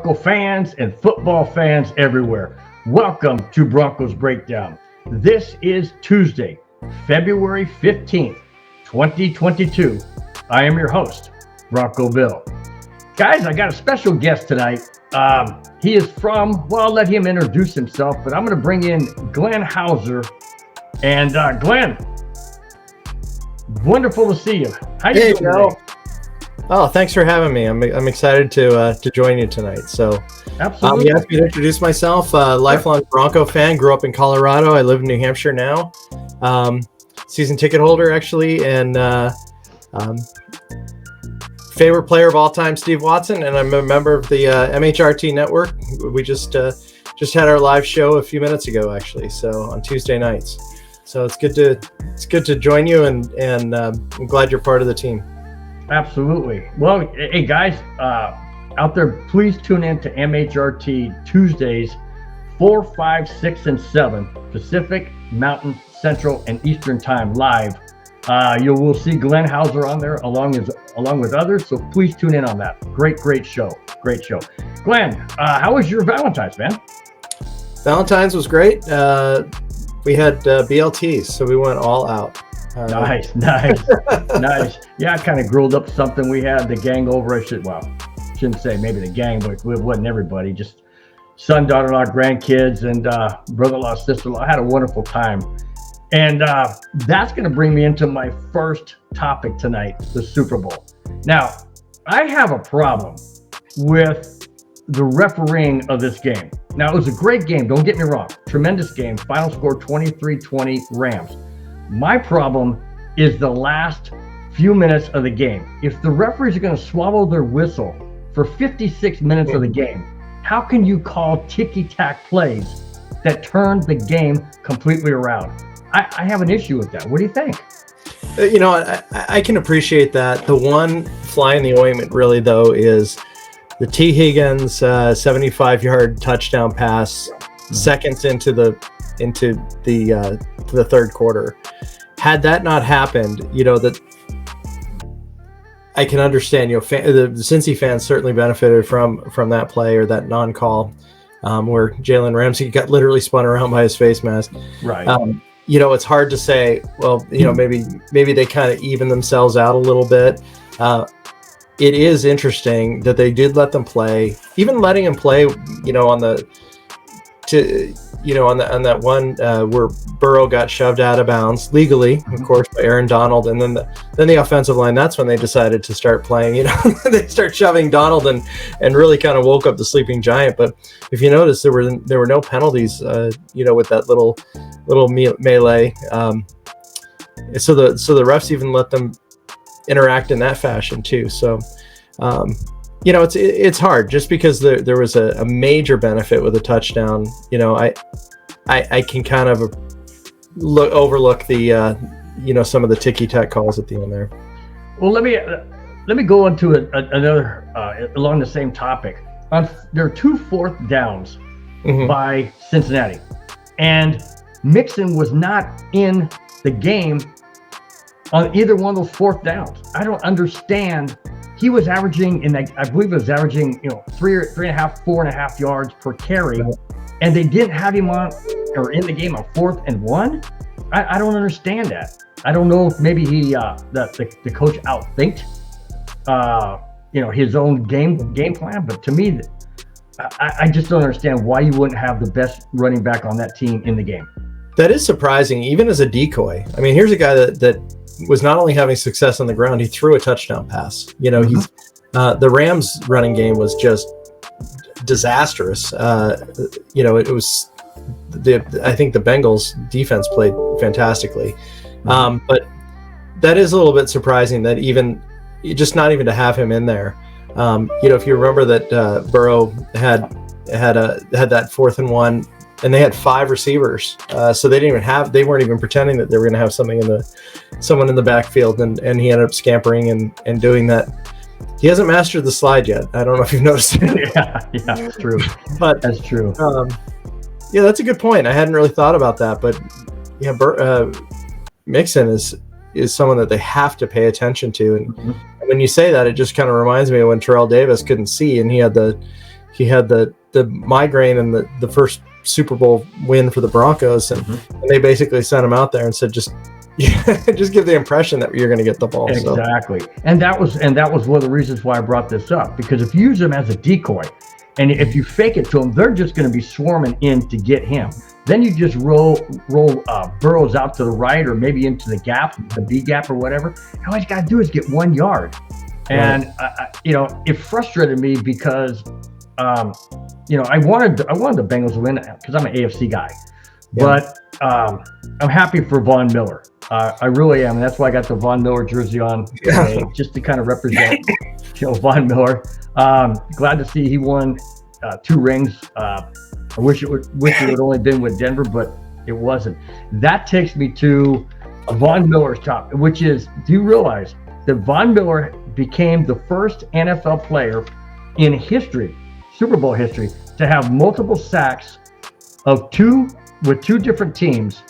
Bronco fans and football fans everywhere. Welcome to Broncos Breakdown. This is Tuesday, February 15th, 2022. I am your host, Bronco Bill. Guys, I got a special guest tonight. He is from, well, I'll let him introduce himself, but I'm going to bring in Glenn Hauser. And Glenn, wonderful to see you. How you doing today? Oh, thanks for having me. I'm excited to join you tonight. So, absolutely. You asked me to introduce myself. Lifelong Bronco fan. Grew up in Colorado. I live in New Hampshire now. Season ticket holder, actually, and favorite player of all time, Steve Watson. And I'm a member of the MHRT Network. We just had our live show a few minutes ago, actually. So on Tuesday nights. So it's good to join you, and I'm glad you're part of the team. Absolutely. Well, hey guys, out there, please tune in to MHRT Tuesdays, 4, 5, 6, and 7 Pacific, Mountain, Central, and Eastern Time live. You will see Glenn Hauser on there along with others. So please tune in on that. Great show. Great show. Glenn, how was your Valentine's, man? Valentine's was great. We had BLTs, so we went all out. Nice. Yeah, I kind of grilled up something. We had the gang over. Shouldn't say maybe the gang, but it wasn't everybody. Just son, daughter-in-law, grandkids, and brother-in-law, sister-in-law. I had a wonderful time. And that's going to bring me into my first topic tonight, the Super Bowl. Now, I have a problem with the refereeing of this game. Now, it was a great game. Don't get me wrong. Tremendous game. Final score 23-20 Rams. My problem is the last few minutes of the game. If the referees are going to swallow their whistle for 56 minutes of the game, how can you call ticky-tack plays that turn the game completely around? I have an issue with that. What do you think? I can appreciate that. The one fly in the ointment, really, though, is the T. Higgins 75-yard touchdown pass seconds into the third quarter. Had that not happened, that I can understand. The Cincy fans certainly benefited from that play or that non-call, where Jalen Ramsey got literally spun around by his face mask. Right. It's hard to say. Well, maybe they kind of even themselves out a little bit. It is interesting that they did let them play, even letting them play. On that one where Burrow got shoved out of bounds legally, of course, by Aaron Donald, and then the offensive line. That's when they decided to start playing. They start shoving Donald and really kind of woke up the sleeping giant. But if you notice, there were no penalties. With that little melee. So the refs even let them interact in that fashion too. So. It's hard just because there was a major benefit with a touchdown. I can kind of overlook the some of the ticky-tack calls at the end there. Well, let me go into another along the same topic. There are 2 fourth downs by Cincinnati, and Mixon was not in the game on either one of those 4th downs. I don't understand. He was averaging I believe it was averaging, 3.5, 4.5 yards per carry, and they didn't have him on or in the game on 4th and 1. I don't understand that. I don't know if maybe he the coach outthinked his own game plan, but to me, I just don't understand why you wouldn't have the best running back on that team in the game. That is surprising, even as a decoy. I mean, here's a guy that was not only having success on the ground, he threw a touchdown pass. He's the Rams running game was just disastrous. It was I think the Bengals defense played fantastically. But that is a little bit surprising that even just not even to have him in there. If you remember that Burrow had that 4th and 1, and they had 5 receivers, so they weren't even pretending that they were going to have someone in the backfield, and he ended up scampering and doing that. He hasn't mastered the slide yet. I don't know if you've noticed it. Yeah, that's true. But that's true. That's a good point. I hadn't really thought about that, but Mixon is someone that they have to pay attention to, and when you say that, it just kind of reminds me of when Terrell Davis couldn't see, and he had the he had the migraine and the first Super Bowl win for the Broncos, and they basically sent him out there and said, just give the impression that you're going to get the ball. Exactly. So. And that was one of the reasons why I brought this up, because if you use him as a decoy, and if you fake it to him, they're just going to be swarming in to get him. Then you just roll Burrows out to the right, or maybe into the gap, the B gap or whatever. All he's got to do is get 1 yard. And it frustrated me because I wanted the Bengals to win because I'm an AFC guy. But I'm happy for Von Miller. I really am. And that's why I got the Von Miller jersey on today, just to kind of represent Von Miller. Glad to see he won 2 rings. I wish it would only been with Denver, but it wasn't. That takes me to Von Miller's top, which is, do you realize that Von Miller became the first NFL player in history, Super Bowl history, to have multiple sacks with two different teams.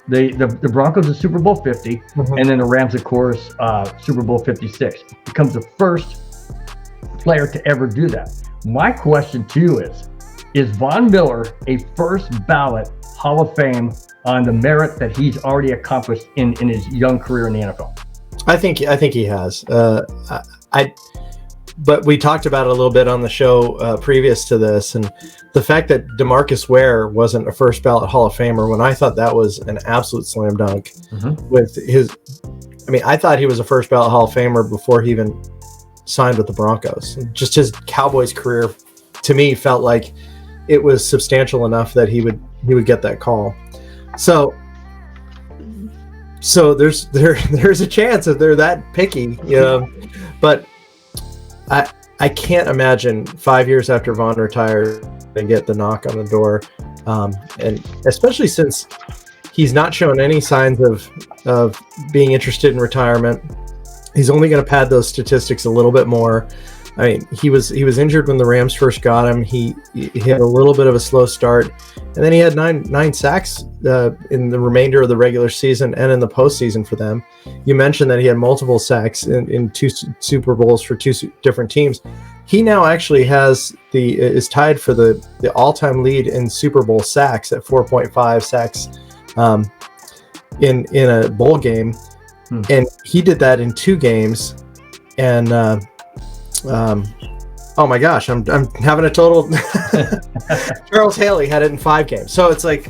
The Broncos in Super Bowl 50, and then the Rams, of course, Super Bowl 56. Becomes the first player to ever do that. My question to you is Von Miller a first ballot Hall of Fame on the merit that he's already accomplished in his young career in the NFL? I think he has. But we talked about it a little bit on the show previous to this, and the fact that Demarcus Ware wasn't a first ballot Hall of Famer, when I thought that was an absolute slam dunk. With I thought he was a first ballot Hall of Famer before he even signed with the Broncos. Just his Cowboys career, to me, felt like it was substantial enough that he would get that call. So there's a chance if they're that picky, but I can't imagine 5 years after Von retired and get the knock on the door, and especially since he's not shown any signs of being interested in retirement. He's only going to pad those statistics a little bit more. I mean, he was injured when the Rams first got him. He had a little bit of a slow start, and then he had nine sacks in the remainder of the regular season and in the postseason for them. You mentioned that he had multiple sacks in 2 Super Bowls for 2 different teams. He now actually is tied for the all-time lead in Super Bowl sacks at 4.5 sacks in a bowl game, and he did that in 2 games, and. Oh my gosh, I'm having a total. Charles Haley had it in 5 games, so it's like,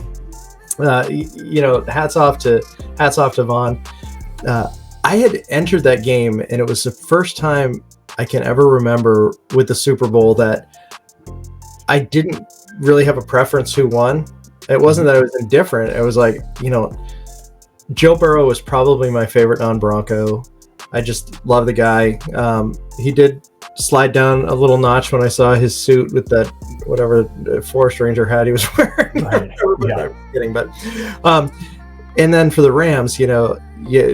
hats off to Von. I had entered that game, and it was the first time I can ever remember with the Super Bowl that I didn't really have a preference who won. It wasn't that I was indifferent. It was like, Joe Burrow was probably my favorite non-Bronco. I just love the guy. He did slide down a little notch when I saw his suit with that whatever forest ranger hat he was wearing. Right. I'm kidding, but and then for the Rams, not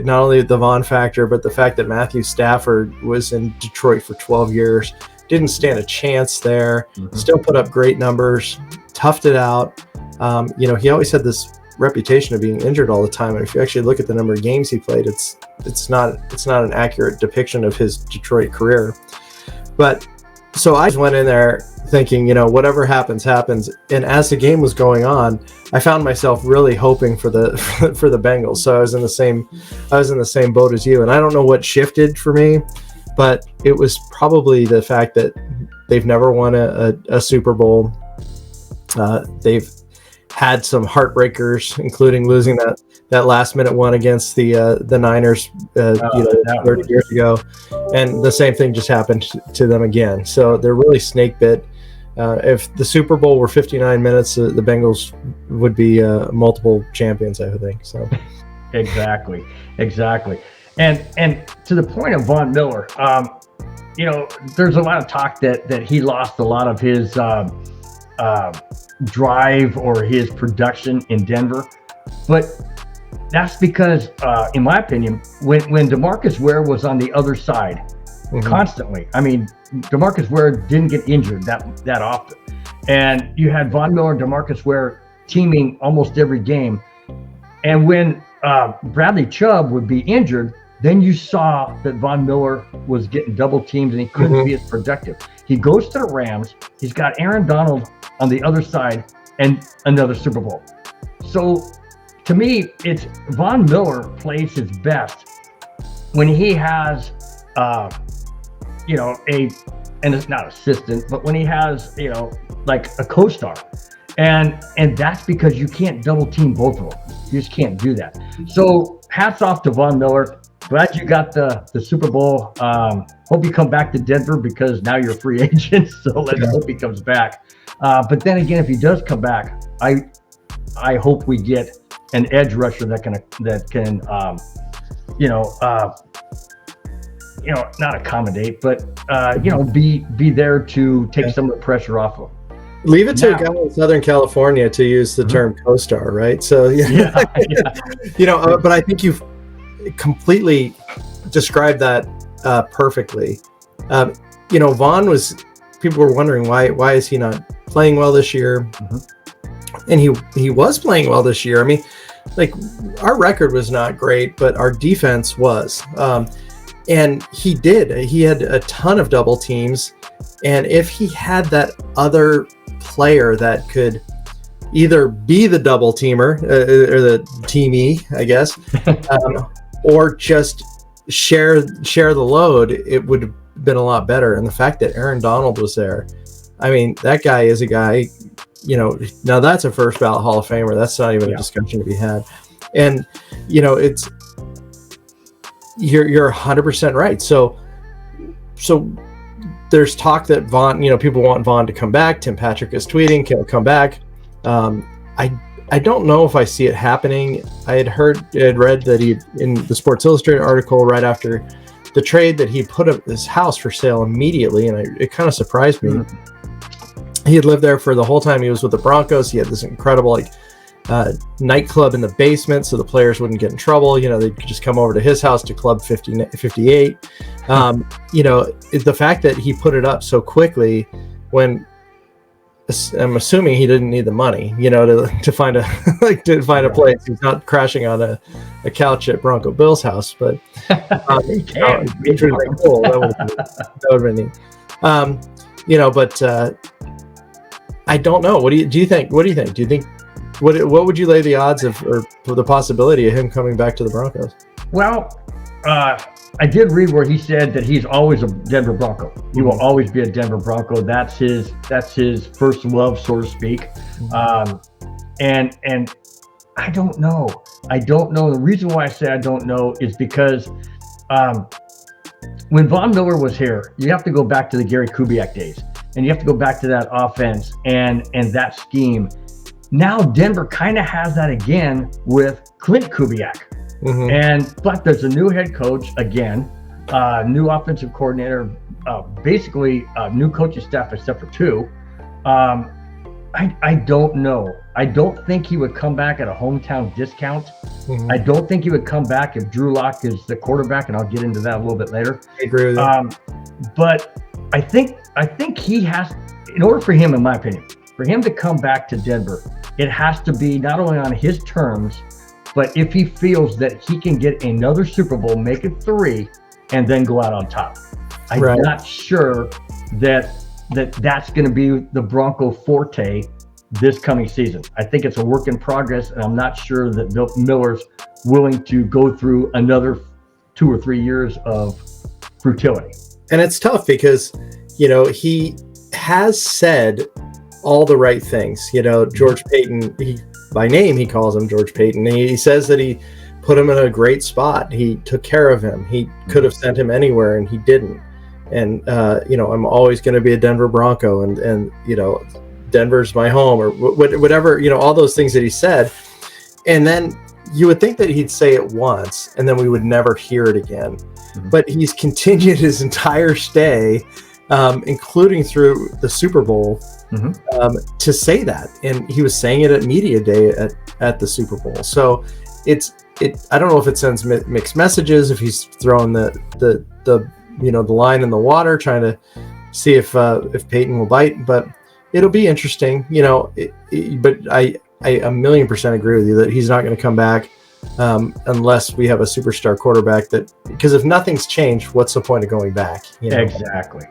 only the Von factor, but the fact that Matthew Stafford was in Detroit for 12 years, didn't stand a chance there. Still put up great numbers, toughed it out. He always had this reputation of being injured all the time, and if you actually look at the number of games he played, it's not an accurate depiction of his Detroit career. But so I just went in there thinking, whatever happens. And as the game was going on, I found myself really hoping for the Bengals. So I was in the same boat as you. And I don't know what shifted for me, but it was probably the fact that they've never won a Super Bowl. They've had some heartbreakers, including losing that last minute one against the Niners 30 years ago, and the same thing just happened to them again. So they're really snake bit. If the Super Bowl were 59 minutes, the Bengals would be multiple champions, I would think. So exactly, and to the point of Von Miller, there's a lot of talk that he lost a lot of his drive or his production in Denver, but that's because, in my opinion, when Demarcus Ware was on the other side constantly, I mean, Demarcus Ware didn't get injured that often, and you had Von Miller and Demarcus Ware teaming almost every game, and when Bradley Chubb would be injured, then you saw that Von Miller was getting double teamed and he couldn't be as productive. He goes to the Rams. He's got Aaron Donald on the other side and another Super Bowl. So to me, it's Von Miller plays his best when he has, and it's not assistant, but when he has, like a co-star. And that's because you can't double team both of them. You just can't do that. So hats off to Von Miller. Glad you got the Super Bowl. Hope you come back to Denver because now you're a free agent. So let's hope he comes back. But then again, if he does come back, I hope we get an edge rusher that can not accommodate, but be there to take some of the pressure off of him. Leave it to a guy in Southern California to use the term co-star, right? So but I think you've completely described that perfectly. Vaughn people were wondering why is he not playing well this year? And he was playing well this year. I mean, like, our record was not great, but our defense was. And he had a ton of double teams. And if he had that other player that could either be the double teamer or the teamee, I guess, or just share the load, it would have been a lot better. And the fact that Aaron Donald was there, I mean, that guy is a guy, now that's a first ballot Hall of Famer. That's not even a discussion to be had. And, it's, you're 100% right. So there's talk that Vaughn, people want Vaughn to come back. Tim Patrick is tweeting, "Can come back?" I don't know if I see it happening. I had read that he, in the Sports Illustrated article right after the trade, that he put up his house for sale immediately, and it kind of surprised me. He had lived there for the whole time he was with the Broncos. He had this incredible nightclub in the basement, so the players wouldn't get in trouble. They could just come over to his house to Club 58. The fact that he put it up so quickly, when I'm assuming he didn't need the money, to find a a place. He's not crashing on a couch at Bronco Bill's house, but it's really cool. That would have been neat. But I don't know. What do you think? What do you think? Do you think what would you lay the odds of, or the possibility of him coming back to the Broncos? Well, I did read where he said that he's always a Denver Bronco. He will always be a Denver Bronco. That's his first love, so to speak. And I don't know. The reason why I say I don't know is because when Von Miller was here, you have to go back to the Gary Kubiak days, and you have to go back to that offense and that scheme. Now Denver kind of has that again with Clint Kubiak. But there's a new head coach again, new offensive coordinator, basically new coaching staff except for two. I don't know. I don't think he would come back at a hometown discount. I don't think he would come back if Drew Lock is the quarterback, and I'll get into that a little bit later. I agree with you. But I think he has, in order for him, in my opinion, for him to come back to Denver, it has to be not only on his terms, but if he feels that he can get another Super Bowl, make it 3, and then go out on top. I'm not sure that's going to be the Bronco forte this coming season. I think it's a work in progress, and I'm not sure that Miller's willing to go through another 2 or 3 years of futility. And it's tough because, he has said all the right things. George Payton, by name, he calls him George Payton. He says that he put him in a great spot. He took care of him. He could have sent him anywhere, and he didn't. And, I'm always going to be a Denver Bronco, and Denver's my home, or whatever, all those things that he said. And then you would think that he'd say it once, and then we would never hear it again. But he's continued his entire stay, including through the Super Bowl, to say that. And he was saying it at media day at the Super Bowl. So I don't know if it sends mixed messages, if he's throwing the line in the water, trying to see if Peyton will bite, but it'll be interesting, but I 1,000,000% agree with you that he's not going to come back. unless we have a superstar quarterback because if nothing's changed, what's the point of going back? Exactly.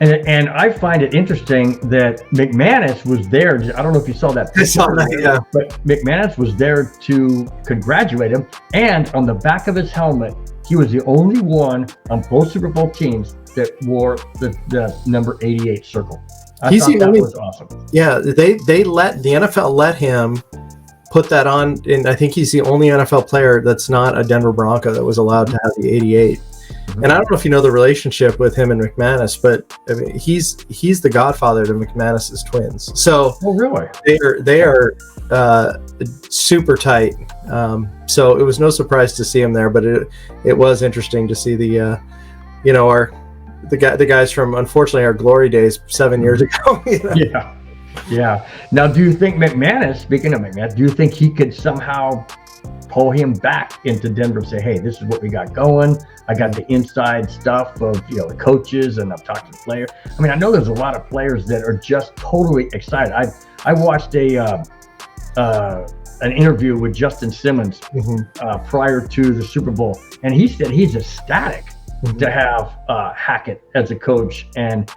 And I find it interesting that McManus was there. I don't know if you saw that. I saw that, yeah. But McManus was there to congratulate him. And on the back of his helmet, he was the only one on both Super Bowl teams that wore the number 88 circle. I thought that was awesome. Yeah, the NFL let him put that on, and I think he's the only NFL player that's not a Denver Bronco that was allowed to have the 88. And I don't know if you know the relationship with him and McManus, but I mean, he's the godfather to McManus's twins. So, really? They are super tight. So it was no surprise to see him there, but it was interesting to see the guys from, unfortunately, our glory days 7 years ago. Yeah. Now, do you think McManus? Speaking of McManus, do you think he could somehow pull him back into Denver and say, "Hey, this is what we got going. I got the inside stuff of the coaches, and I've talked to the players." I mean, I know there's a lot of players that are just totally excited. I watched an interview with Justin Simmons prior to the Super Bowl, and he said he's ecstatic to have Hackett as a coach and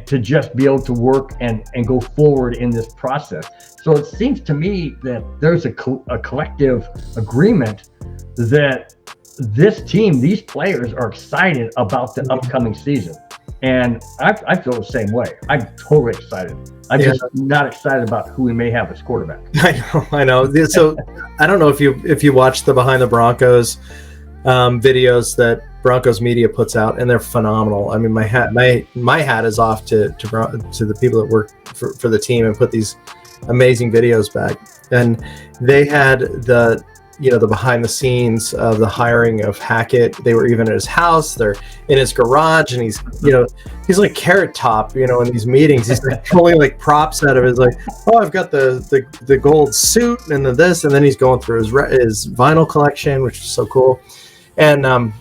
to just be able to work and go forward in this process. So it seems to me that there's a collective agreement that this team, these players are excited about the upcoming season. And I feel the same way. I'm totally excited. I'm just not excited about who we may have as quarterback. I know. So I don't know if you watch the Behind the Broncos videos that Broncos media puts out, and they're phenomenal. I mean, my hat is off to the people that work for the team and put these amazing videos back. And they had the behind the scenes of the hiring of Hackett. They were even at his house. They're in his garage, and he's like Carrot Top, in these meetings. He's like pulling like props out of his, like, oh, I've got the gold suit and this, and then he's going through his vinyl collection, which is so cool. And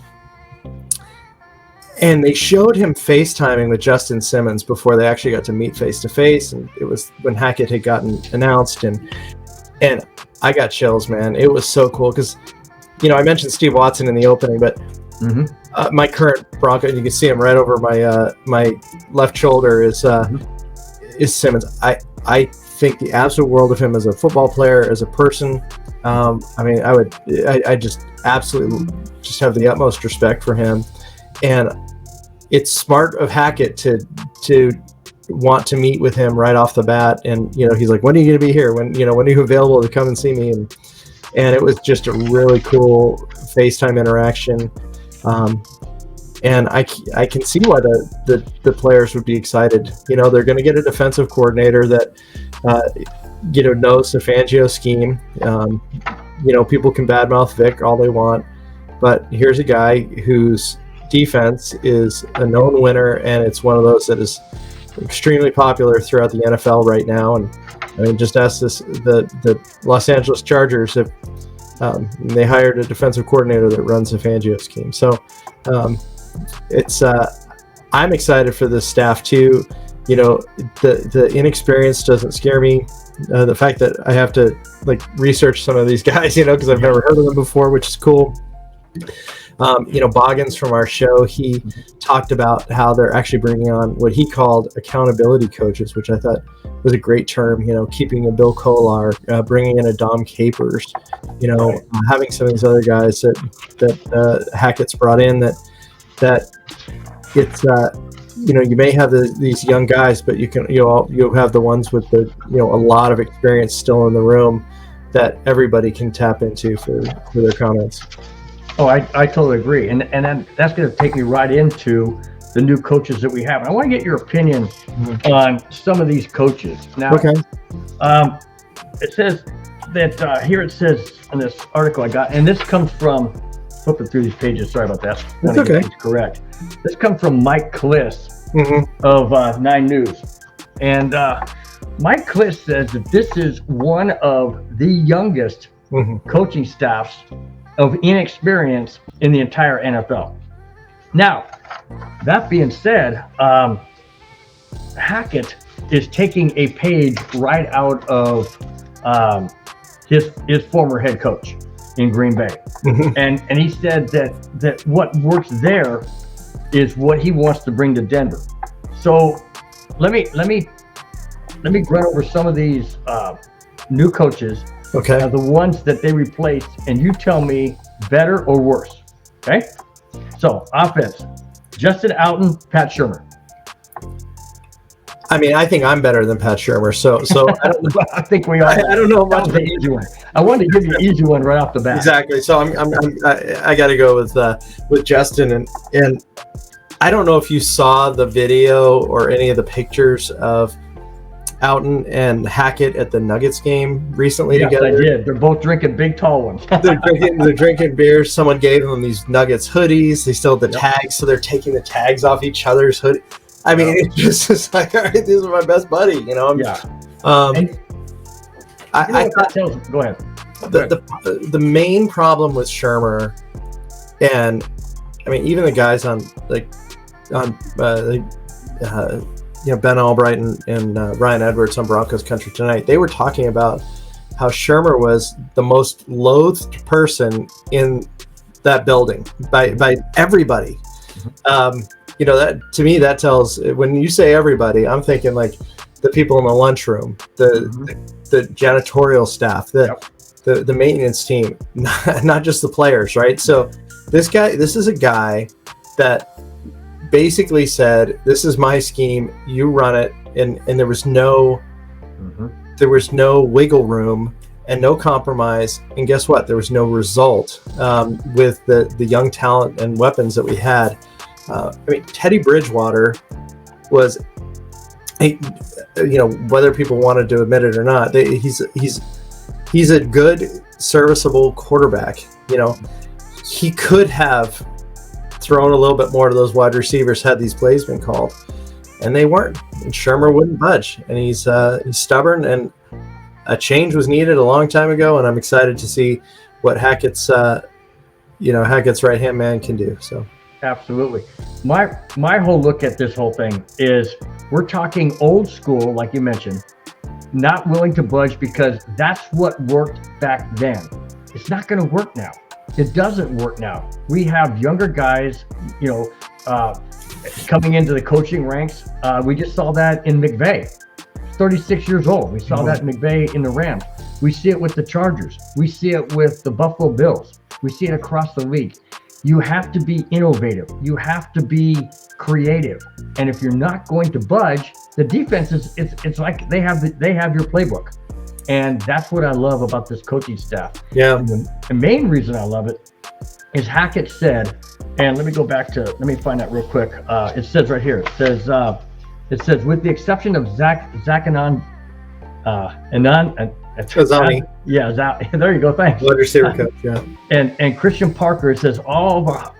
they showed him FaceTiming with Justin Simmons before they actually got to meet face to face, and it was when Hackett had gotten announced, and I got chills, man. It was so cool because, I mentioned Steve Watson in the opening, but my current Bronco, you can see him right over my left shoulder, is Simmons. I think the absolute world of him as a football player, as a person. I mean, I just absolutely just have the utmost respect for him, and it's smart of Hackett to want to meet with him right off the bat. And he's like, when are you going to be here? When are you available to come and see me? And it was just a really cool FaceTime interaction. And I can see why the players would be excited. They're going to get a defensive coordinator that knows the Fangio scheme. People can badmouth Vic all they want, but here's a guy whose defense is a known winner, and it's one of those that is extremely popular throughout the NFL right now. And I mean, just ask the Los Angeles Chargers if they hired a defensive coordinator that runs the Fangio scheme. So I'm excited for this staff too. The inexperience doesn't scare me. The fact that I have to research some of these guys, because I've never heard of them before, which is cool. Boggins from our show, he talked about how they're actually bringing on what he called accountability coaches, which I thought was a great term. Keeping a Bill Kolar, bringing in a Dom Capers, having some of these other guys that Hackett's brought in. That it's you may have these young guys, but you'll have the ones with a lot of experience still in the room that everybody can tap into for their comments. Oh, I totally agree. And then that's going to take me right into the new coaches that we have. And I want to get your opinion on some of these coaches. Now, okay. It says that here it says in this article I got, and this comes from, flipping through these pages, sorry about that. That's okay. Correct. This comes from Mike Kliss of 9 News. And Mike Kliss says that this is one of the youngest coaching staffs of inexperience in the entire NFL. Now, that being said, Hackett is taking a page right out of his former head coach in Green Bay. And he said that what works there is what he wants to bring to Denver. So let me run over some of these new coaches. Okay. The ones that they replaced, and you tell me better or worse. Okay. So offense, Justin Alton, Pat Shurmur. I mean, I think I'm better than Pat Shurmur. So I don't know. I think we are. I don't know much. That was an easy one. I wanted to give you an easy one right off the bat. Exactly. So I got to go with Justin, and I don't know if you saw the video or any of the pictures of Alton and Hackett at the Nuggets game recently together. Yes, I did. They're both drinking big, tall ones. they're drinking beers. Someone gave them these Nuggets hoodies. They still have the tags, so they're taking the tags off each other's hoodie. I mean, it's just like, all right, these are my best buddy, you know. I thought, go ahead. The main problem with Shurmur, and I mean, even the guys on Ben Albright and Ryan Edwards on Broncos Country Tonight, they were talking about how Shurmur was the most loathed person in that building by everybody. You know, that to me, that tells, when you say everybody, I'm thinking like the people in the lunchroom, the janitorial staff, the maintenance team, not just the players, right? So this is a guy that basically said, this is my scheme, you run it, and there was no wiggle room and no compromise, and guess what, there was no result with the young talent and weapons that we had. I mean, Teddy Bridgewater was, whether people wanted to admit it or not, he's a good, serviceable quarterback. You know, he could have thrown a little bit more to those wide receivers had these plays been called, and they weren't. And Shurmur wouldn't budge, and he's stubborn. And a change was needed a long time ago, and I'm excited to see what Hackett's right hand man can do. So. Absolutely. My whole look at this whole thing is we're talking old school, like you mentioned, not willing to budge because that's what worked back then. It's not going to work now. It doesn't work now. We have younger guys, coming into the coaching ranks. We just saw that in McVay, 36 years old. We saw that in McVay in the Rams. We see it with the Chargers. We see it with the Buffalo Bills. We see it across the league. You have to be innovative. You have to be creative. And if you're not going to budge, the defense it's like they have your playbook. And that's what I love about this coaching staff. Yeah. And the main reason I love it is Hackett said, and let me find that real quick. It says right here, it says with the exception of Zach Anon, Kazami. Yeah, there you go. Thanks. Wide receiver coach. Yeah. And Christian Parker, it says all of our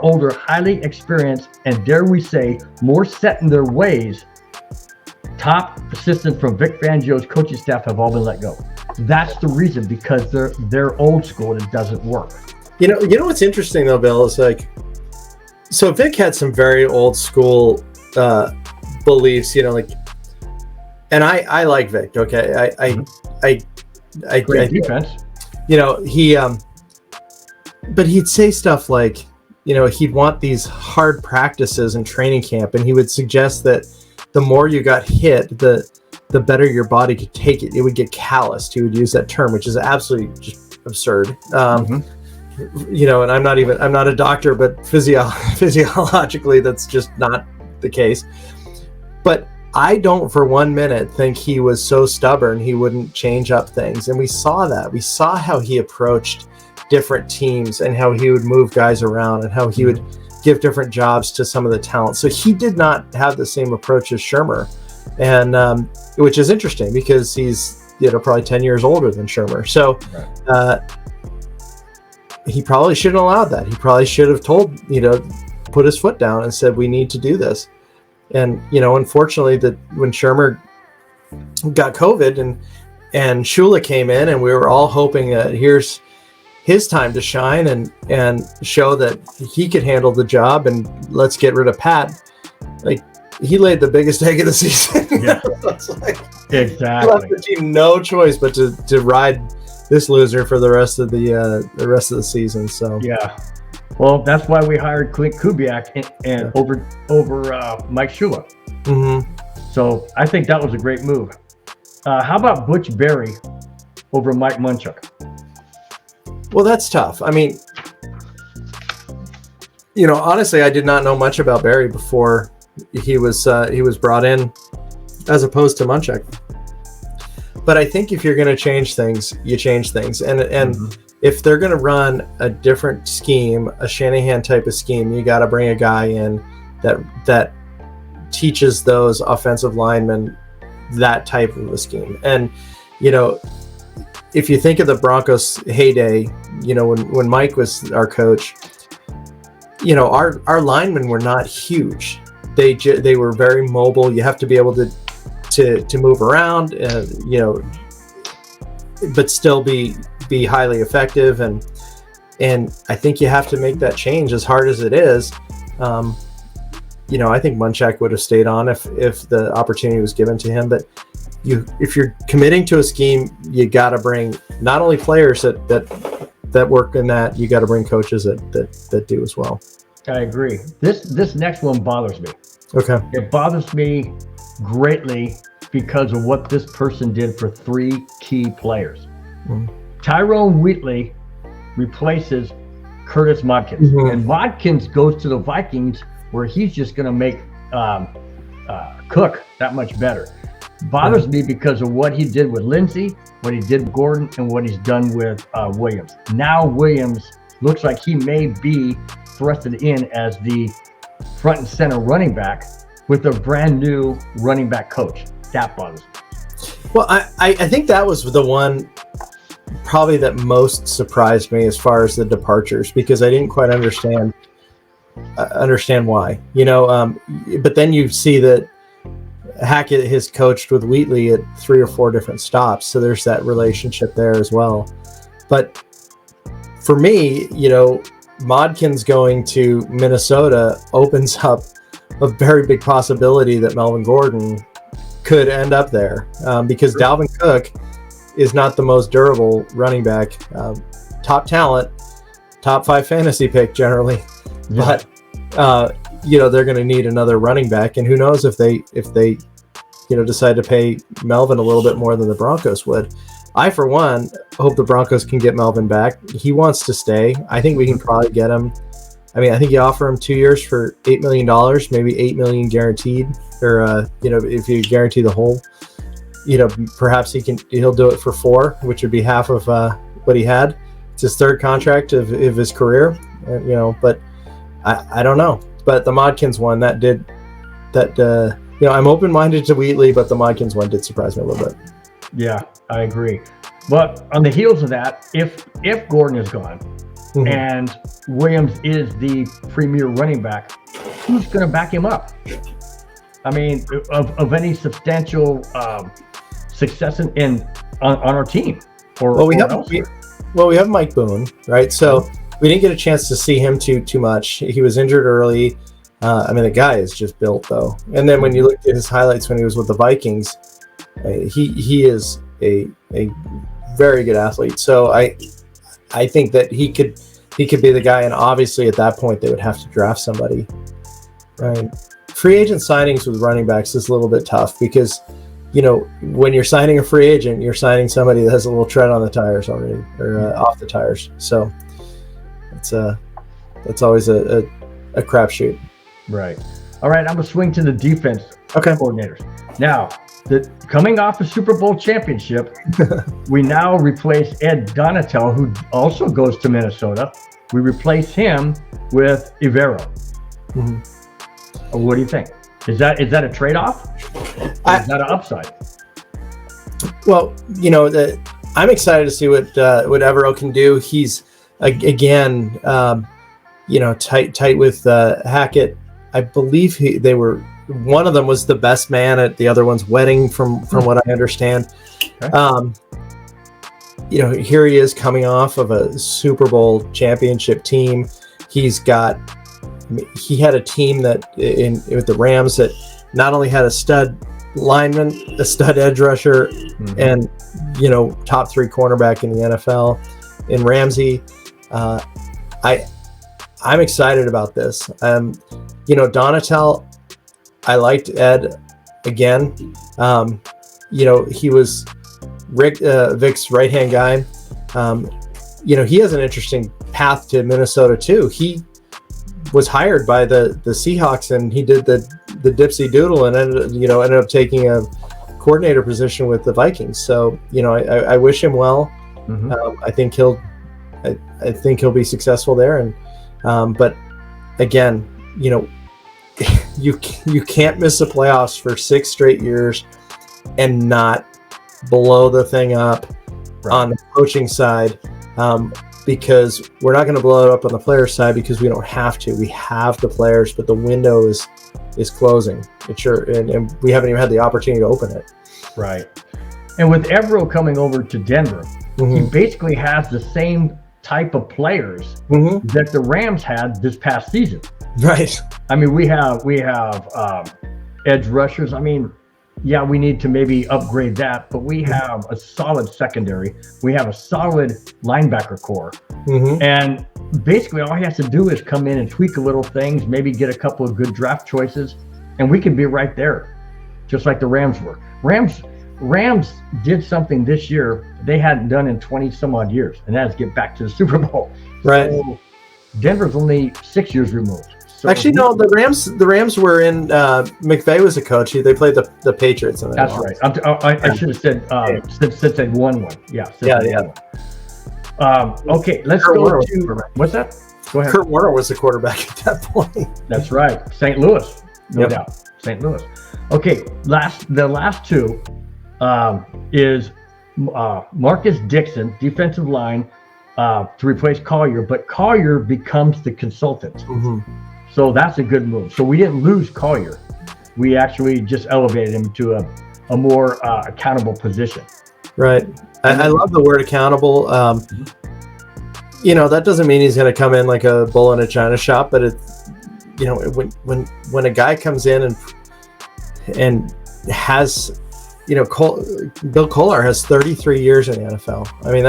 older, highly experienced, and dare we say, more set in their ways, top assistants from Vic Fangio's coaching staff have all been let go. That's the reason, because they're old school and it doesn't work. You know what's interesting though, Bill, is like, so Vic had some very old school beliefs, and I like Vic. Okay, I great defense. But he'd say stuff like, he'd want these hard practices in training camp, and he would suggest that the more you got hit, the better your body could take it. It would get calloused. He would use that term, which is absolutely just absurd. And I'm not a doctor, but physiologically, that's just not the case. But I don't for 1 minute think he was so stubborn he wouldn't change up things. And we saw that. We saw how he approached different teams and how he would move guys around and how he would give different jobs to some of the talent. So he did not have the same approach as Shurmur, and which is interesting because he's probably 10 years older than Shurmur. So he probably shouldn't have allowed that. He probably should have told, put his foot down and said, we need to do this. And, unfortunately, that when Shurmur got COVID and Shula came in, and we were all hoping that here's his time to shine and show that he could handle the job, and let's get rid of Pat. Like, he laid the biggest egg of the season. Yeah. Exactly. left the team no choice but to ride this loser for the rest of the season. So yeah. Well, that's why we hired Clint Kubiak and over Mike Shula. Mm-hmm. So I think that was a great move. How about Butch Berry over Mike Munchak? Well, that's tough. I mean, honestly, I did not know much about Berry before he was brought in, as opposed to Munchak. But I think if you're going to change things, you change things, and mm-hmm. if they're going to run a different scheme, a Shanahan type of scheme, you got to bring a guy in that teaches those offensive linemen that type of a scheme. And if you think of the Broncos heyday, when Mike was our coach, our linemen were not huge. They were very mobile. You have to be able to move around, but still be highly effective. And I think you have to make that change, as hard as it is. I think Munchak would have stayed on if the opportunity was given to him. But if you're committing to a scheme, you got to bring not only players that work in that, you got to bring coaches that do as well. I agree. This next one bothers me. Okay. It bothers me greatly because of what this person did for three key players. Mm-hmm. Tyrone Wheatley replaces Curtis Modkins, mm-hmm. and Modkins goes to the Vikings, where he's just going to make Cook that much better. Bothers me because of what he did with Lindsey, what he did with Gordon, and what he's done with Williams. Now Williams looks like he may be thrusted in as the front and center running back with a brand new running back coach. That bothers me. Well, I think that was the one probably that most surprised me as far as the departures, because I didn't quite understand why, but then you see that Hackett has coached with Wheatley at 3 or 4 different stops. So there's that relationship there as well. But for me, Modkins going to Minnesota opens up a very big possibility that Melvin Gordon could end up there, because Dalvin Cook is not the most durable running back. Top talent, top 5 fantasy pick generally. Yeah. But they're going to need another running back, and who knows if they decide to pay Melvin a little bit more than the Broncos would. I, for one, hope the Broncos can get Melvin back. He wants to stay. I think we can probably get him. I mean, I think you offer him 2 years for $8 million, maybe $8 million guaranteed, or if you guarantee the whole, perhaps he'll do it for 4, which would be half of what he had. It's his 3rd contract of his career, but I don't know. But the Modkins one, I'm open-minded to Wheatley, but the Modkins one did surprise me a little bit. Yeah, I agree. But on the heels of that, if Gordon is gone, mm-hmm. and Williams is the premier running back, who's going to back him up? I mean, of any substantial success on our team, we have Mike Boone, right? So we didn't get a chance to see him too much. He was injured early. The guy is just built, though. And then when you look at his highlights when he was with the Vikings, he is a very good athlete. So I think that he could be the guy. And obviously, at that point, they would have to draft somebody, right? Free agent signings with running backs is a little bit tough because, when you're signing a free agent, you're signing somebody that has a little tread on the tires already, or off the tires. So that's always a crapshoot. Right. All right. I'm going to swing to the defense coordinators. Now, coming off a Super Bowl championship, we now replace Ed Donatel, who also goes to Minnesota. We replace him with Ivero. Mm-hmm. What do you think? Is that a trade-off? Is that an upside? Well, I'm excited to see what Evero can do. He's again, tight with Hackett. I believe one of them was the best man at the other one's wedding, from what I understand. Okay. Here he is coming off of a Super Bowl championship team. He had a team with the Rams that not only had a stud lineman, a stud edge rusher, and top 3 cornerback in the NFL. In Ramsey, I'm excited about this. Donatel, I liked Ed again. He was Vic's right-hand guy. He has an interesting path to Minnesota too. He was hired by the Seahawks, and he did the dipsy doodle and ended up taking a coordinator position with the Vikings. So I wish him well. I think he'll be successful there. And but again, you can't miss the playoffs for 6 straight years and not blow the thing up on the coaching side, because we're not going to blow it up on the player side because we don't have to. We have the players, but the window is closing. And we haven't even had the opportunity to open it. Right. And with Evero coming over to Denver, he basically has the same type of players that the Rams had this past season. Right. I mean, we have edge rushers. I mean, yeah, we need to maybe upgrade that, but we have a solid secondary. We have a solid linebacker core. And basically all he has to do is come in and tweak a little things, maybe get a couple of good draft choices, and we can be right there, just like the Rams were. Rams did something this year they hadn't done in 20 some odd years, and that is get back to the Super Bowl. Right. So Denver's only 6 years removed. So actually, no, the Rams were in. McVay was a coach. They played the Patriots. That's right. I should have said since they won one. Yeah. Okay, let's go to what's that? Go ahead. Kurt Warner was the quarterback at that point. That's right. St. Louis, no doubt. St. Louis. Okay, the last two is Marcus Dixon, defensive line, to replace Collier, but Collier becomes the consultant. So that's a good move. So we didn't lose Collier. We actually just elevated him to a more accountable position. Right. I love the word accountable. That doesn't mean he's going to come in like a bull in a china shop, but when a guy comes in and has, Bill Kollar has 33 years in the NFL. I mean,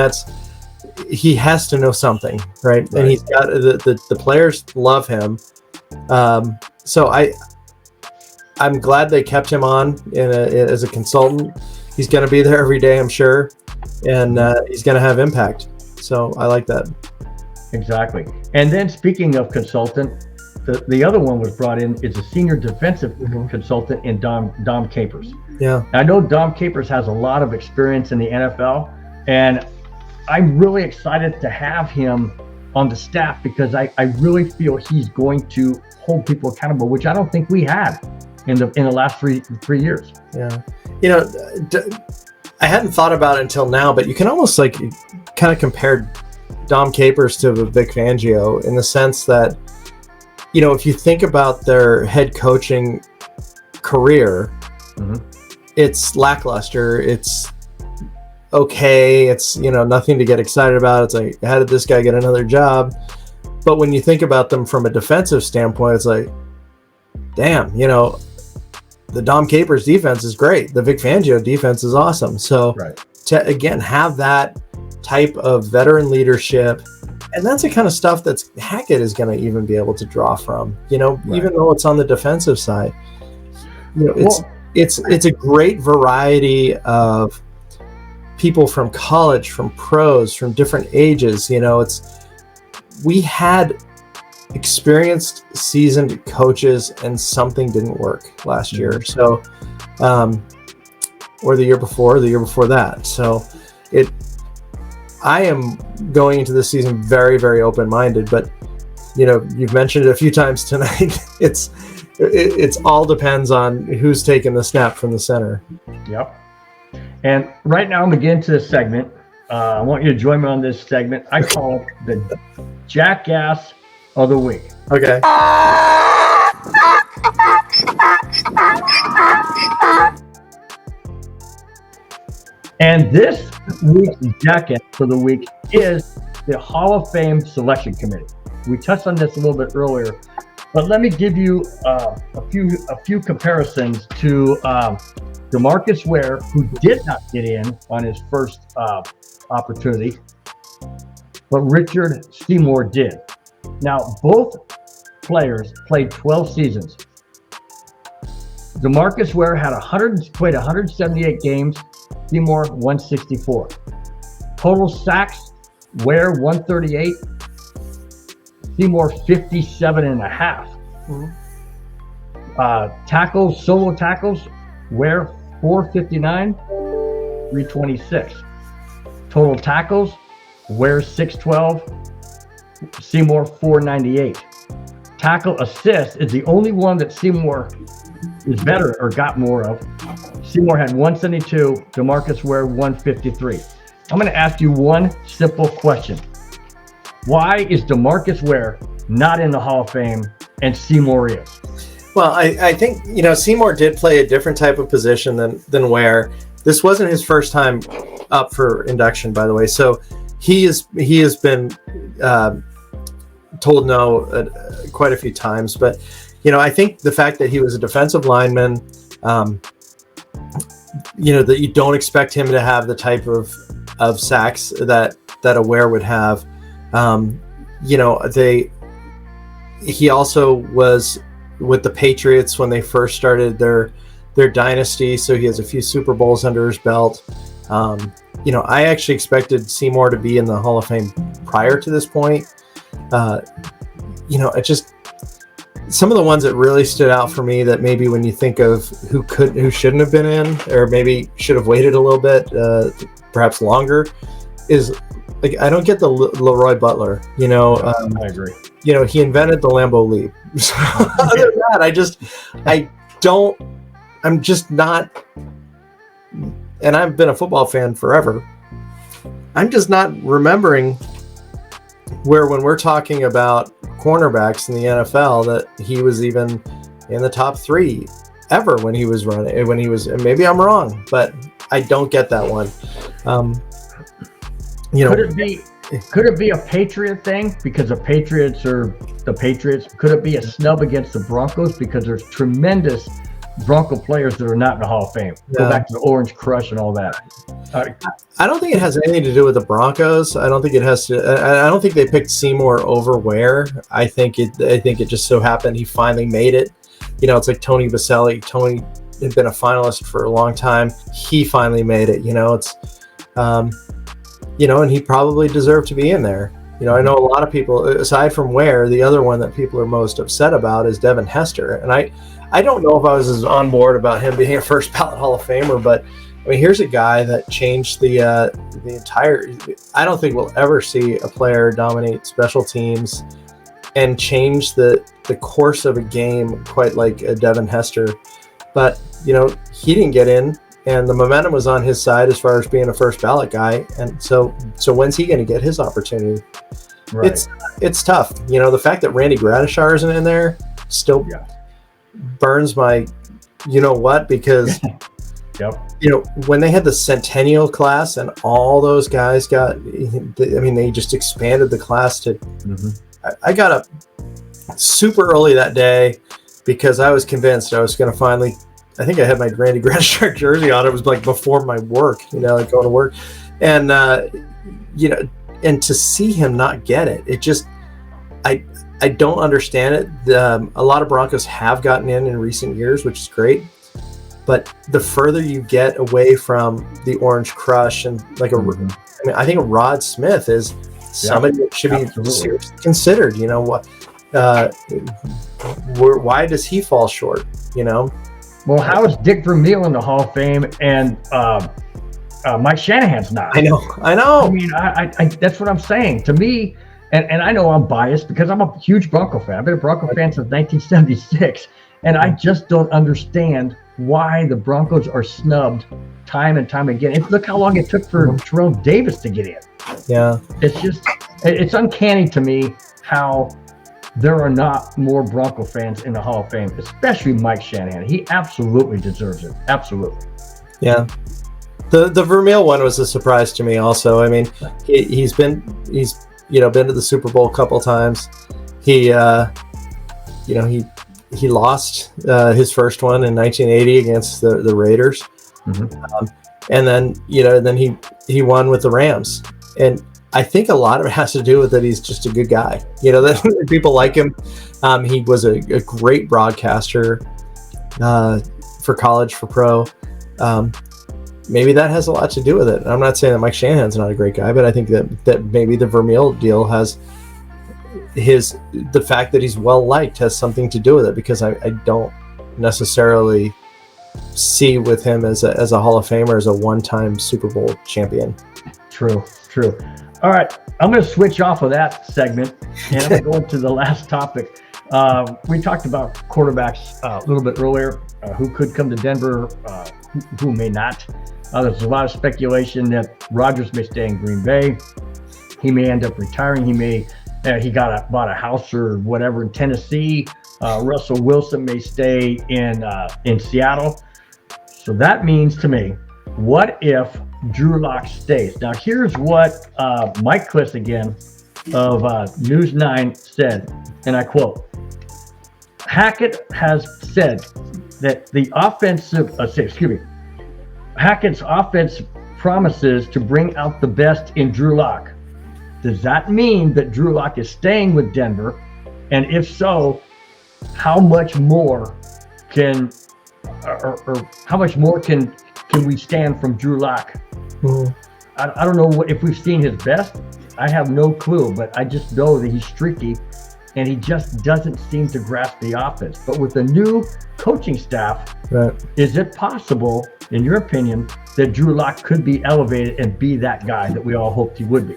he has to know something, right? And he's got the players love him. So I'm glad they kept him on as a consultant. He's going to be there every day, I'm sure, and he's going to have impact. So I like that. Exactly. And then speaking of consultant, the other one was brought in is a senior defensive consultant in Dom Capers. Yeah. I know Dom Capers has a lot of experience in the NFL, and I'm really excited to have him on the staff because I really feel he's going to hold people accountable, which I don't think we had in the last three years. Yeah. I hadn't thought about it until now, but you can almost kind of compare Dom Capers to Vic Fangio in the sense that, if you think about their head coaching career, it's lackluster. It's okay. It's, nothing to get excited about. It's like, how did this guy get another job? But when you think about them from a defensive standpoint, it's like, damn, the Dom Capers defense is great. The Vic Fangio defense is awesome. So to, again, have that type of veteran leadership, and that's the kind of stuff that Hackett is going to even be able to draw from, even though it's on the defensive side. It's a great variety of people from college, from pros, from different ages. We had experienced, seasoned coaches, and something didn't work last year. So, or the year before that. So I am going into this season very, very open-minded, but you've mentioned it a few times tonight. It's all depends on who's taking the snap from the center. Yep. And right now I'm going to get into this segment. I want you to join me on this segment. I call it the Jackass of the Week. Okay. And this week's Jackass for the week is the Hall of Fame Selection Committee. We touched on this a little bit earlier, But let me give you a few comparisons to Demarcus Ware, who did not get in on his first opportunity, but Richard Seymour did. Now, both players played 12 seasons. Demarcus Ware played 178 games, Seymour 164. Total sacks, Ware 138, Seymour 57 and a half. Tackles, solo tackles, Ware 459, 326. Total tackles, Ware 612, Seymour 498. Tackle assist is the only one that Seymour is better or got more of. Seymour had 172, Demarcus Ware 153. I'm going to ask you one simple question. Why is Demarcus Ware not in the Hall of Fame and Seymour is? Well, I think, Seymour did play a different type of position than Ware. This wasn't his first time up for induction, by the way. So he has been told no quite a few times. But, I think the fact that he was a defensive lineman, that you don't expect him to have the type of sacks that a Ware would have. He also was with the Patriots when they first started their dynasty, so he has a few Super Bowls under his belt. I actually expected Seymour to be in the Hall of Fame prior to this point. It just, some of the ones that really stood out for me, that maybe when you think of who shouldn't have been in, or maybe should have waited a little bit, perhaps longer, is like, I don't get the Leroy Butler. I agree. He invented the Lambeau Leap. Other than that, I'm just not, and I've been a football fan forever, I'm just not remembering where, when we're talking about cornerbacks in the NFL, that he was even in the top 3 ever when he was running, and maybe I'm wrong, but I don't get that one. Could it be a Patriot thing because the Patriots are the Patriots? Could it be a snub against the Broncos because there's tremendous Bronco players that are not in the Hall of Fame? Yeah. Go back to the Orange Crush and all that. I don't think it has anything to do with the Broncos. I don't think it has to. I don't think they picked Seymour over Ware. I think it just so happened he finally made it. It's like Tony Baselli. Tony had been a finalist for a long time. He finally made it. And he probably deserved to be in there. I know a lot of people, aside from Ware, the other one that people are most upset about is Devin Hester. And I don't know if I was as on board about him being a first ballot Hall of Famer, but I mean, here's a guy that changed the entire, I don't think we'll ever see a player dominate special teams and change the course of a game quite like Devin Hester. But, he didn't get in. And the momentum was on his side as far as being a first ballot guy. And so when's he going to get his opportunity? Right. It's tough. The fact that Randy Gradishar isn't in there still burns my, because, when they had the Centennial class and all those guys they just expanded the class to, I got up super early that day because I was convinced I was going to finally, I think I had my Randy Gradishar jersey on. It was like before my work, like going to work. And, and to see him not get it, it just, I don't understand it. A lot of Broncos have gotten in recent years, which is great. But the further you get away from the Orange Crush and I think Rod Smith is somebody that should be seriously considered. Why does he fall short, Well, how is Dick Vermeil in the Hall of Fame and Mike Shanahan's not? I know. I mean, I that's what I'm saying. To me, and I know I'm biased because I'm a huge Bronco fan. I've been a Bronco fan since 1976, and I just don't understand why the Broncos are snubbed time and time again. Look how long it took for Terrell Davis to get in. Yeah. It's uncanny to me how there are not more Bronco fans in the Hall of Fame, especially Mike Shanahan. He absolutely deserves it. Absolutely. Yeah. The Vermeil one was a surprise to me also. I mean, he's been to the Super Bowl a couple times. He he lost his first one in 1980 against the Raiders. And then he won with the Rams. And I think a lot of it has to do with that he's just a good guy. That people like him. He was a great broadcaster for college, for pro. Maybe that has a lot to do with it. I'm not saying that Mike Shanahan's not a great guy, but I think that maybe the Vermeil deal has the fact that he's well liked has something to do with it, because I don't necessarily see with him as a Hall of Famer, as a one-time Super Bowl champion. True. All right, I'm going to switch off of that segment and I'm going to go into the last topic. We talked about quarterbacks a little bit earlier, who could come to Denver, who may not. There's a lot of speculation that Rodgers may stay in Green Bay. He may end up retiring. He bought a house or whatever in Tennessee. Russell Wilson may stay in Seattle. So that means to me, what if Drew Lock stays? Now, here's what Mike Kliss again of News 9 said, and I quote, Hackett has said that Hackett's offense promises to bring out the best in Drew Lock. Does that mean that Drew Lock is staying with Denver? And if so, how much more can we stand from Drew Lock? I don't know if we've seen his best. I have no clue, but I just know that he's streaky and he just doesn't seem to grasp the offense. But with the new coaching staff, right, is it possible, in your opinion, that Drew Lock could be elevated and be that guy that we all hoped he would be?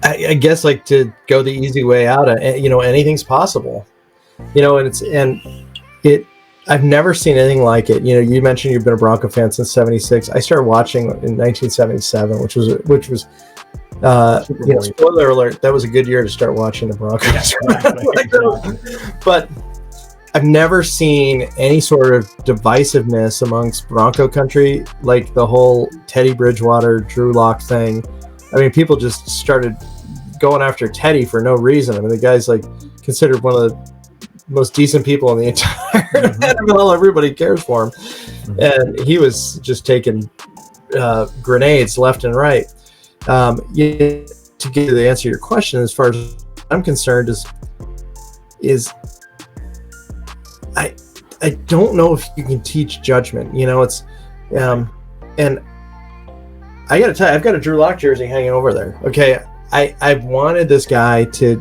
I guess, like, to go the easy way out, anything's possible. I've never seen anything like it. You mentioned you've been a Bronco fan since '76. I started watching in 1977, which was spoiler alert, that was a good year to start watching the Broncos. Yeah, but I've never seen any sort of divisiveness amongst Bronco country, like the whole Teddy Bridgewater, Drew Lock thing. I mean, people just started going after Teddy for no reason. I mean, the guy's like considered one of the most decent people in the entire NFL. Everybody cares for him. And he was just taking grenades left and right. To get to the answer to your question, as far as I'm concerned, is I don't know if you can teach judgment. It's and I got to tell you, I've got a Drew Lock jersey hanging over there. Okay, I've wanted this guy to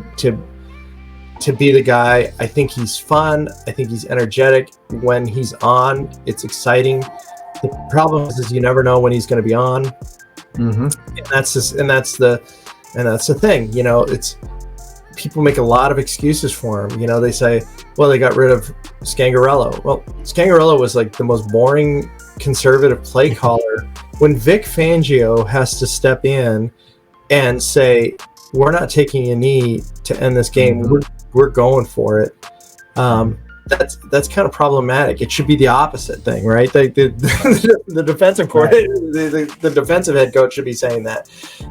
be the guy. I think he's fun. I think he's energetic. When he's on, it's exciting. The problem is you never know when he's going to be on. And that's the thing. It's people make a lot of excuses for him. They say, well, they got rid of Scangarello. Well, Scangarello was like the most boring conservative play caller. When Vic Fangio has to step in and say, we're not taking a knee to end this game, we're going for it. That's kind of problematic. It should be the opposite thing, right? The defensive coordinator, the defensive head coach should be saying that.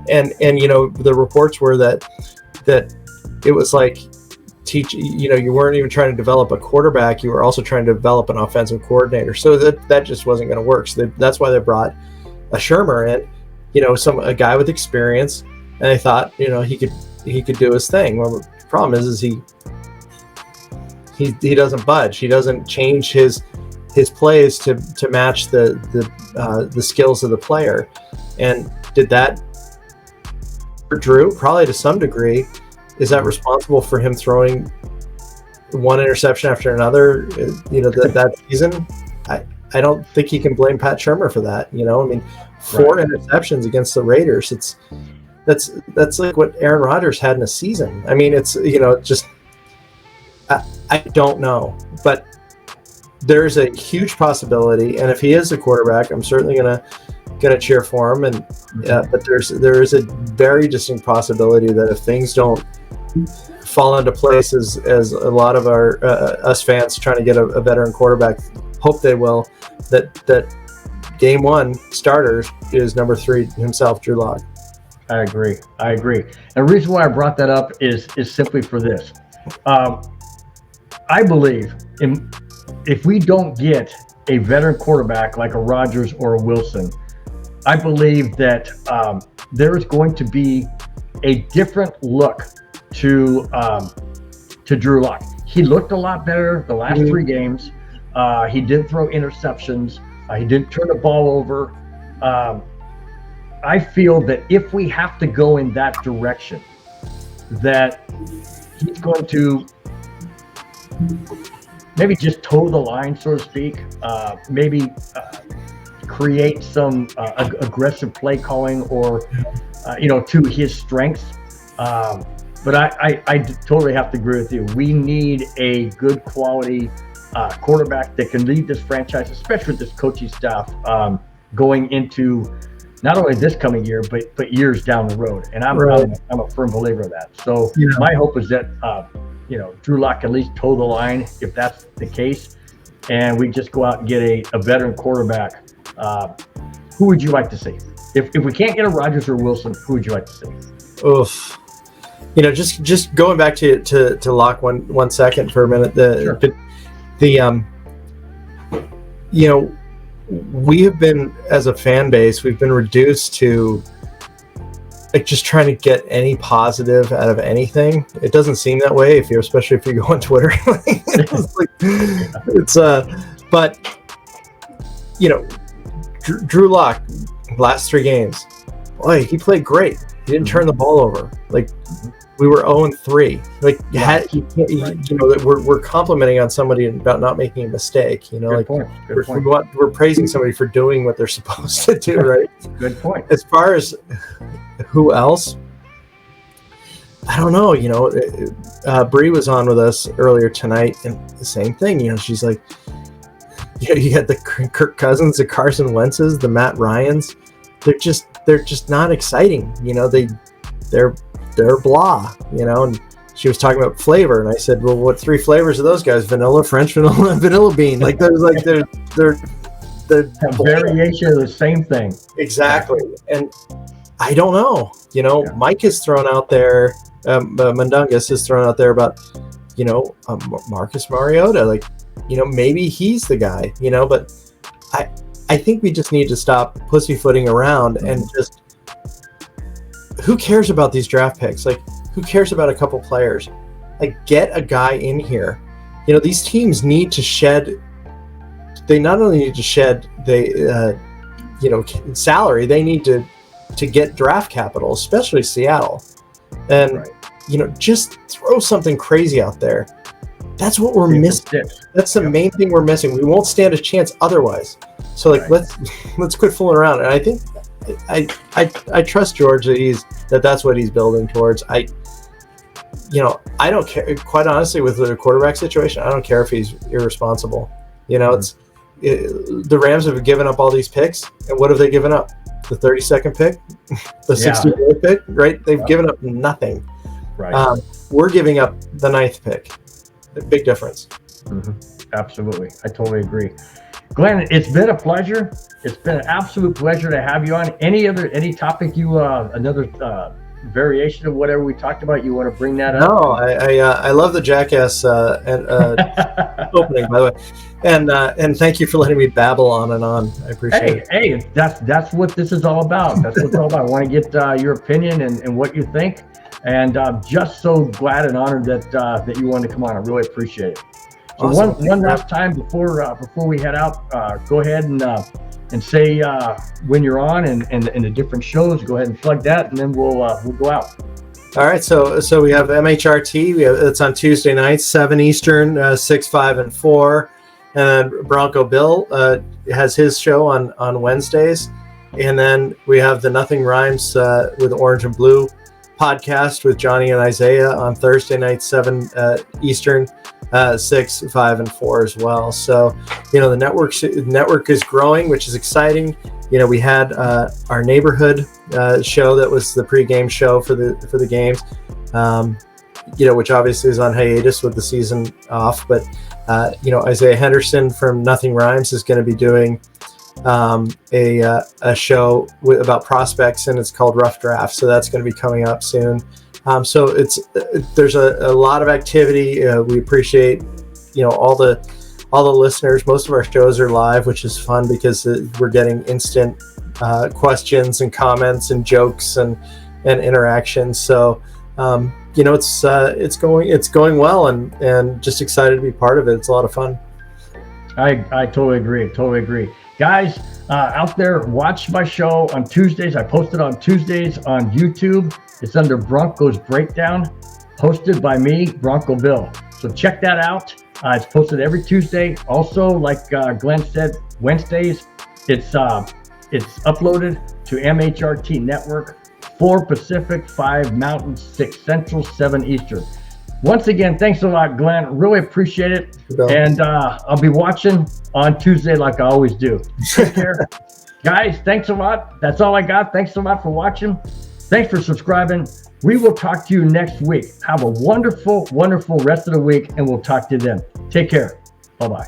And the reports were that it was like you weren't even trying to develop a quarterback, you were also trying to develop an offensive coordinator. So that just wasn't going to work. So that's why they brought a Shermer in, a guy with experience, and they thought, he could do his thing. Well, the problem is he doesn't budge. He doesn't change his plays to match the skills of the player. And did that for Drew? Probably to some degree. Is that responsible for him throwing one interception after another? That season, I don't think he can blame Pat Shermer for that. Four interceptions against the Raiders. That's like what Aaron Rodgers had in a season. I mean, it's just. I don't know, but there's a huge possibility, and if he is a quarterback, I'm certainly gonna cheer for him. And but there is a very distinct possibility that if things don't fall into place as a lot of our us fans trying to get a veteran quarterback hope they will, that game one starters is number 3 himself, Drew Lock. I agree. And the reason why I brought that up is simply for this. I believe if we don't get a veteran quarterback like a Rodgers or a Wilson, I believe that there is going to be a different look to Drew Lock. He looked a lot better the last 3 games. He didn't throw interceptions. He didn't turn the ball over. I feel that if we have to go in that direction, that he's going to maybe just toe the line, so to speak. Maybe create some aggressive play calling or, to his strengths. But I totally have to agree with you. We need a good quality quarterback that can lead this franchise, especially with this coaching staff going into not only this coming year, but years down the road. And I'm a firm believer of that. So my hope is that, Drew Lock can at least toe the line if that's the case. And we just go out and get a veteran quarterback. Who would you like to see? If we can't get a Rodgers or Wilson, who would you like to see? Oof. Just going back to Lock one second for a minute. We have been, as a fan base, we've been reduced to just trying to get any positive out of anything. It doesn't seem that way especially if you go on Twitter. But Drew Lock, last 3 games, boy, he played great. He didn't turn the ball over. We were 0-3. We're complimenting on somebody about not making a mistake. Good point. We're praising somebody for doing what they're supposed to do, right? Good point. As far as who else, I don't know. Bree was on with us earlier tonight, and the same thing. She's like, you had the Kirk Cousins, the Carson Wentz's, the Matt Ryans. They're just not exciting. They're blah, and she was talking about flavor, and I said, well, what 3 flavors are those guys? Vanilla, French vanilla, and vanilla bean. They're a variation of the same thing. Exactly. And I don't know, Mike has thrown out there, Mundungus has thrown out there about, Marcus Mariota, maybe he's the guy, but I think we just need to stop pussyfooting around and just, who cares about these draft picks? Who cares about a couple players? Get a guy in here. These teams need to shed. They not only need to shed salary, they need to get draft capital, especially Seattle. And just throw something crazy out there. That's what we're missing. That's the main thing we're missing. We won't stand a chance otherwise. So let's quit fooling around. And I think I trust George that that's what he's building towards. I don't care, quite honestly, with the quarterback situation. I don't care if he's irresponsible. The Rams have given up all these picks, and what have they given up? The 32nd pick, the 64th pick, right? They've given up nothing. Right. We're giving up the 9th pick. A big difference. Mm-hmm. Absolutely, I totally agree. Glenn, it's been a pleasure. It's been an absolute pleasure to have you on. Any topic another variation of whatever we talked about, you want to bring that up? No, I love the Jackass opening, by the way, and thank you for letting me babble on and on. I appreciate it. Hey, that's what this is all about. That's what it's all about. I want to get your opinion and what you think, and I'm just so glad and honored that you wanted to come on. I really appreciate it. So awesome. one last time before we head out, go ahead and say when you're on and the different shows. Go ahead and plug that, and then we'll go out. All right. So we have MHRT. It's on Tuesday nights, 7 Eastern, 6, 5, and 4. And Bronco Bill has his show on Wednesdays, and then we have the Nothing Rhymes with Orange and Blue podcast with Johnny and Isaiah on Thursday night, 7 Eastern. 6, 5, and 4 as well. So, the network is growing, which is exciting. We had our neighborhood show that was the pregame show for the games, which obviously is on hiatus with the season off. But Isaiah Henderson from Nothing Rhymes is going to be doing a show about prospects, and it's called Rough Draft. So that's going to be coming up soon. So there's a lot of activity. We appreciate, all the listeners. Most of our shows are live, which is fun because we're getting instant questions and comments and jokes and interactions. So it's going well, and just excited to be part of it. It's a lot of fun. I totally agree. Guys out there, watch my show on Tuesdays. I post it on Tuesdays on YouTube. It's under Broncos Breakdown, hosted by me, Bronco Bill. So check that out. It's posted every Tuesday. Also, like Glenn said, Wednesdays, it's uploaded to MHRT Network, 4 Pacific, 5 Mountain, 6 Central, 7 Eastern. Once again, thanks a lot, Glenn. Really appreciate it. And I'll be watching on Tuesday like I always do. Take care. Guys, thanks a lot. That's all I got. Thanks a lot for watching. Thanks for subscribing. We will talk to you next week. Have a wonderful, wonderful rest of the week, and we'll talk to you then. Take care. Bye-bye.